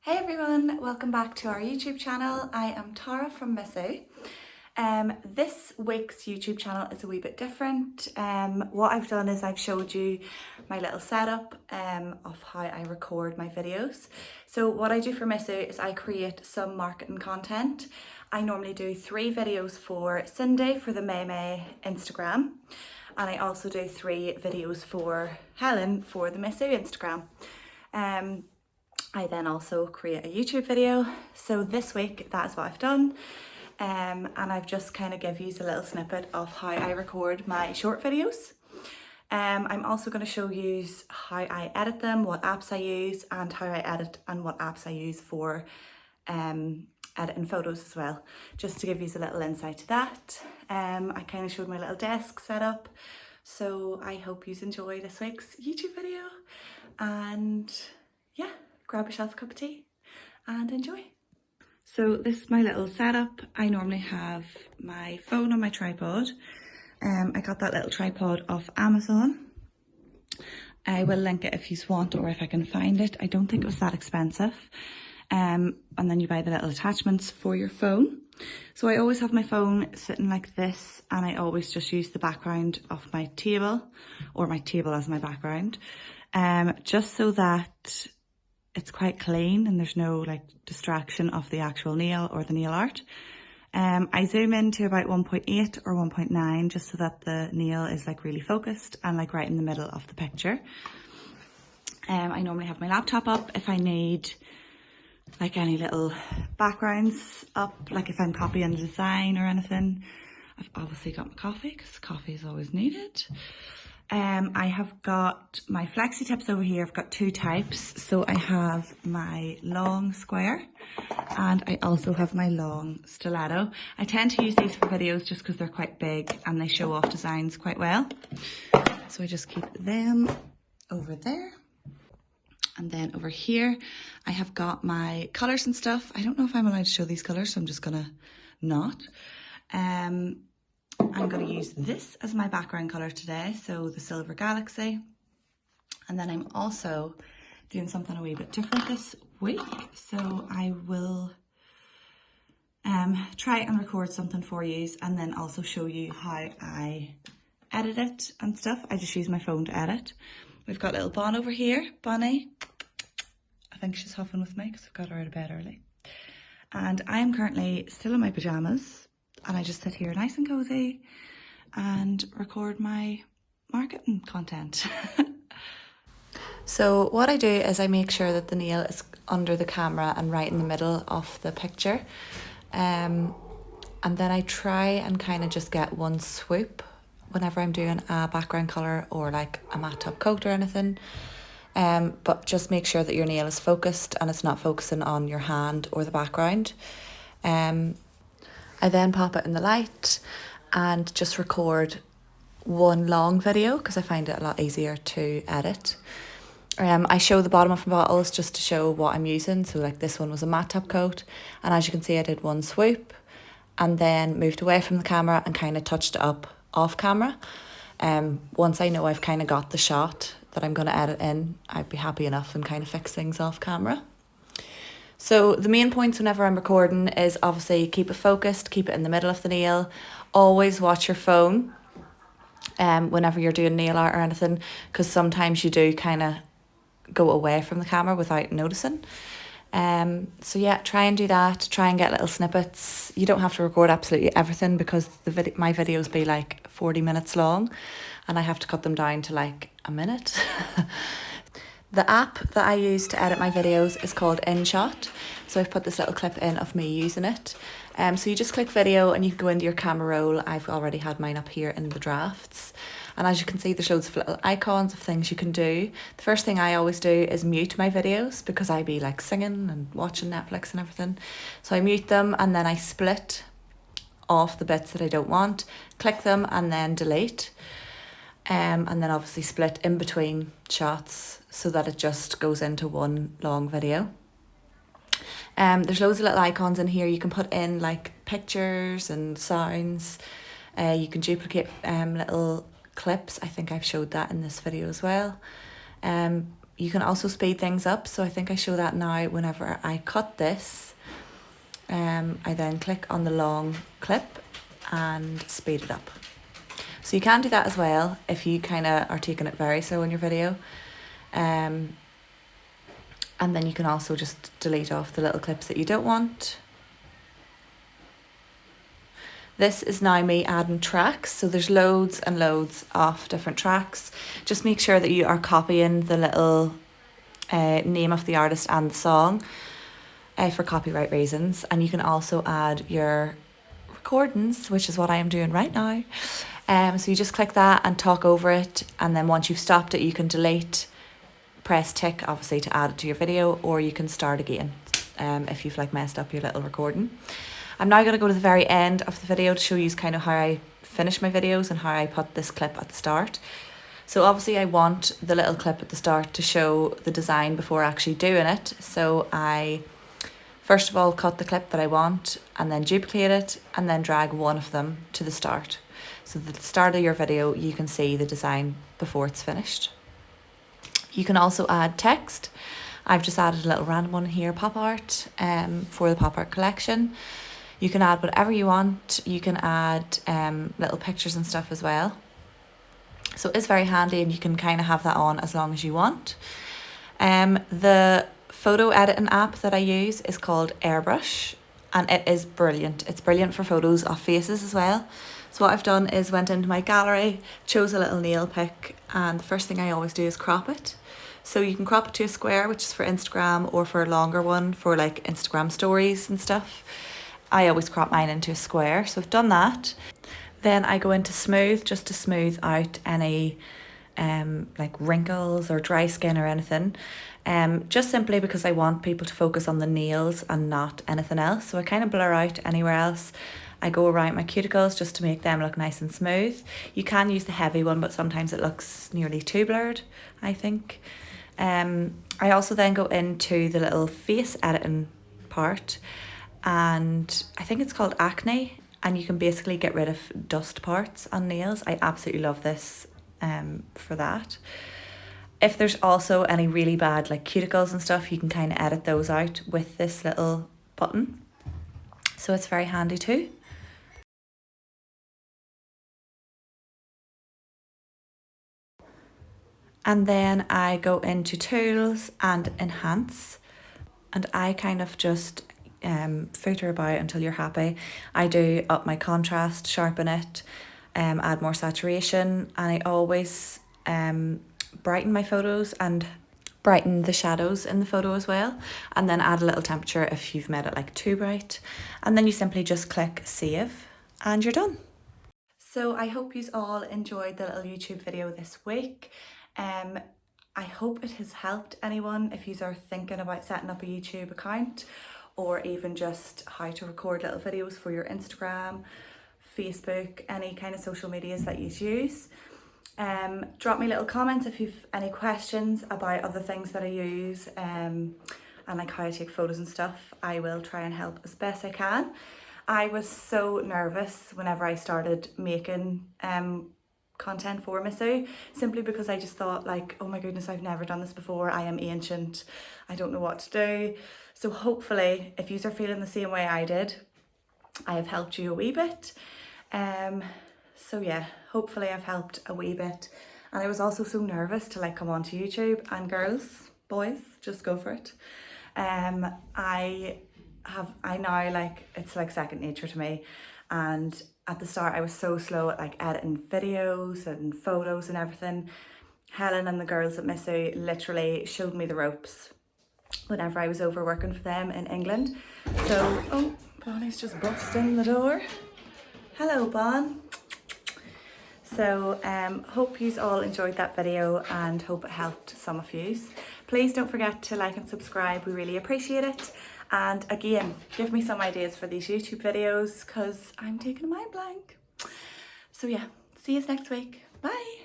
Hey everyone, welcome back to our YouTube channel. I am Tara from Missu. This week's YouTube channel is a wee bit different. What I've done is I've showed you my little setup of how I record my videos. So what I do for Missu is I create some marketing content. I normally do 3 videos for Cindy for the May Instagram, and I also do 3 videos for Helen for the Missu Instagram. I then also create a YouTube video. So this week, that's what I've done. And I've just kind of give you a little snippet of how I record my short videos. I'm also going to show you how I edit them, what apps I use, and how I edit and what apps I use for editing photos as well, just to give you a little insight to that. I kind of showed my little desk setup. So I hope you enjoy this week's YouTube video, and yeah, grab yourself a cup of tea and enjoy. So this is my little setup. I normally have my phone on my tripod. I got that little tripod off Amazon. I will link it if you want, or if I can find it. I don't think it was that expensive. And then you buy the little attachments for your phone. So I always have my phone sitting like this, and I always just use the background of my table, or my table as my background, just so that it's quite clean and there's no like distraction of the actual nail or the nail art. I zoom in to about 1.8 or 1.9 just so that the nail is like really focused and like right in the middle of the picture. I normally have my laptop up if I need like any little backgrounds up, like if I'm copying a design or anything. I've obviously got my coffee because coffee is always needed. I have got my flexi tips over here. I've got 2 types. So I have my long square, and I also have my long stiletto. I tend to use these for videos just because they're quite big and they show off designs quite well. So I just keep them over there. And then over here, I have got my colours and stuff. I don't know if I'm allowed to show these colours, so I'm just gonna not. I'm going to use this as my background colour today, so the Silver Galaxy. And then I'm also doing something a wee bit different this week, so I will try and record something for you and then also show you how I edit it and stuff. I just use my phone to edit. We've got little Bon over here, Bonnie. I think she's huffing with me because I've got her out of bed early. And I am currently still in my pyjamas, and I just sit here nice and cozy and record my marketing content. So what I do is I make sure that the nail is under the camera and right in the middle of the picture. And then I try and kind of just get one swoop whenever I'm doing a background colour or like a matte top coat or anything. But just make sure that your nail is focused and it's not focusing on your hand or the background. I then pop it in the light and just record one long video because I find it a lot easier to edit. I show the bottom of my bottles just to show what I'm using. So like this one was a matte top coat, and as you can see I did one swoop and then moved away from the camera and kind of touched it up off camera. Once I know I've kind of got the shot that I'm going to edit in, I'd be happy enough and kind of fix things off camera. So the main points whenever I'm recording is obviously keep it focused, keep it in the middle of the nail, always watch your phone whenever you're doing nail art or anything, because sometimes you do kind of go away from the camera without noticing. So yeah, try and do that, try and get little snippets. You don't have to record absolutely everything because my videos be like 40 minutes long and I have to cut them down to like a minute. The app that I use to edit my videos is called InShot. So I've put this little clip in of me using it. So you just click video and you can go into your camera roll. I've already had mine up here in the drafts. And as you can see, there's loads of little icons of things you can do. The first thing I always do is mute my videos because I be like singing and watching Netflix and everything. So I mute them and then I split off the bits that I don't want, click them and then delete. And then obviously split in between shots so that it just goes into one long video. There's loads of little icons in here. You can put in like pictures and sounds. You can duplicate little clips. I think I've showed that in this video as well. You can also speed things up, so I think I show that now whenever I cut this. I then click on the long clip and speed it up. So you can do that as well if you kind of are taking it very slow in your video. And then you can also just delete off the little clips that you don't want. This is now me adding tracks, so there's loads and loads of different tracks. Just make sure that you are copying the little name of the artist and the song for copyright reasons. And you can also add your recordings, which is what I am doing right now. So you just click that and talk over it, and then once you've stopped it you can delete, press tick obviously to add it to your video, or you can start again if you've like messed up your little recording. I'm now going to go to the very end of the video to show you kind of how I finish my videos and how I put this clip at the start. So obviously I want the little clip at the start to show the design before actually doing it. So I first of all cut the clip that I want and then duplicate it and then drag one of them to the start. So at the start of your video you can see the design before it's finished. You can also add text. I've just added a little random one here, pop art, for the pop art collection. You can add whatever you want. You can add little pictures and stuff as well. So it's very handy, and you can kind of have that on as long as you want. The photo editing app that I use is called Airbrush, and it is brilliant. It's brilliant for photos of faces as well. So what I've done is went into my gallery, chose a little nail pick, and the first thing I always do is crop it. So you can crop it to a square, which is for Instagram, or for a longer one for like Instagram stories and stuff. I always crop mine into a square, so I've done that. Then I go into smooth, just to smooth out any like wrinkles or dry skin or anything. Just simply because I want people to focus on the nails and not anything else. So I kind of blur out anywhere else. I go around my cuticles just to make them look nice and smooth. You can use the heavy one, but sometimes it looks nearly too blurred, I think. I also then go into the little face editing part, and I think it's called acne, and you can basically get rid of dust parts on nails. I absolutely love this for that. If there's also any really bad like cuticles and stuff, you can kind of edit those out with this little button. So it's very handy too. And then I go into tools and enhance, and I kind of just filter about until you're happy. I do up my contrast, sharpen it, add more saturation, and I always brighten my photos and brighten the shadows in the photo as well, and then add a little temperature if you've made it like too bright, and then you simply just click save and you're done. So I hope you all enjoyed the little YouTube video this week. I hope it has helped anyone if you are thinking about setting up a YouTube account, or even just how to record little videos for your Instagram, Facebook, any kind of social medias that you use. Drop me little comments if you've any questions about other things that I use and like how I take photos and stuff. I will try and help as best I can. I was so nervous whenever I started making content for Missu, simply because I just thought like, oh my goodness, I've never done this before. I am ancient. I don't know what to do. So hopefully if you are feeling the same way I did, I have helped you a wee bit. So yeah, hopefully I've helped a wee bit. And I was also so nervous to like come onto YouTube, and girls, boys, just go for it. I now like, it's like second nature to me. And at the start I was so slow at like editing videos and photos and everything. Helen and the girls at Missu literally showed me the ropes whenever I was over working for them in England. So, oh, Bonnie's just busting the door. Hello, Bon. So hope you all enjoyed that video and hope it helped some of you. Please don't forget to like and subscribe, we really appreciate it. And again, give me some ideas for these YouTube videos because I'm taking a mind blank. So yeah, see you next week. Bye.